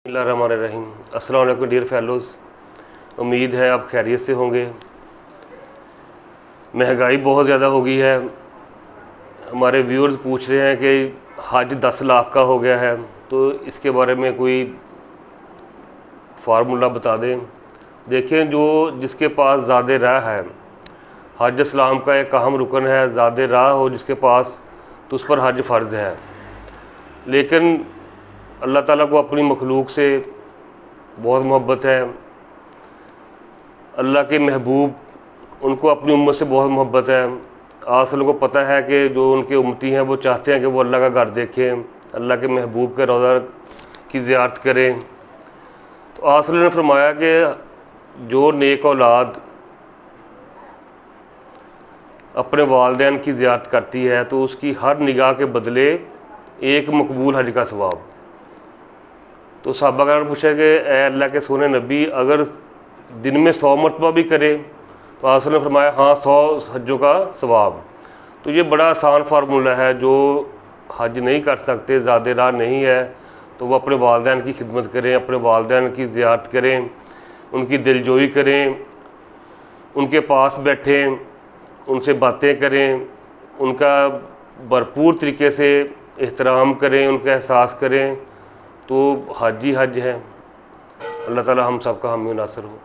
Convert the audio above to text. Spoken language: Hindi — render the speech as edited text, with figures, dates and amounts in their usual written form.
बिस्मिल्लाहिर्रहमानिर्रहीम। अस्सलाम वालेकुम डियर फेलोज़, उम्मीद है आप खैरियत से होंगे। महंगाई बहुत ज़्यादा हो गई है। हमारे व्यूअर्स पूछ रहे हैं कि हज 10 लाख का हो गया है, तो इसके बारे में कोई फार्मूला बता दें। देखें, जो जिसके पास ज़्यादा राह है, हज इस्लाम का एक अहम रुकन है। ज़्यादा राह हो जिसके पास तो उस पर हज फ़र्ज़ है। लेकिन अल्लाह ताला को अपनी मखलूक से बहुत मोहब्बत है। अल्लाह के महबूब, उनको अपनी उम्मत से बहुत मोहब्बत है। आसलों को पता है कि जो उनके उम्मती हैं वो चाहते हैं कि वो अल्लाह का घर देखें, अल्लाह के महबूब के रोज़ा की ज़ियारत करें। तो आसलों ने फरमाया कि जो नेक औलाद अपने वालिदैन की ज़ियारत करती है तो उसकी हर निगाह के बदले एक मकबूल हज का सवाब। तो सहाबा ने पूछा कि ए अल्लाह के सोने नबी, अगर दिन में 100 मरतबा भी करे तो आसलों ने फरमाया हाँ, 100 हज्जों का सवाब। तो ये बड़ा आसान फार्मूला है। जो हज नहीं कर सकते, ज़्यादा राह नहीं है, तो वो अपने वालिदैन की खिदमत करें, अपने वालिदैन की ज़ियारत करें, उनकी दिलजोई करें, उनके पास बैठें, उनसे बातें करें, उनका भरपूर तरीके से एहतराम करें, उनका एहसास करें। तो हज ही हज है। अल्लाह ताला हम सब का हामी नासर हो।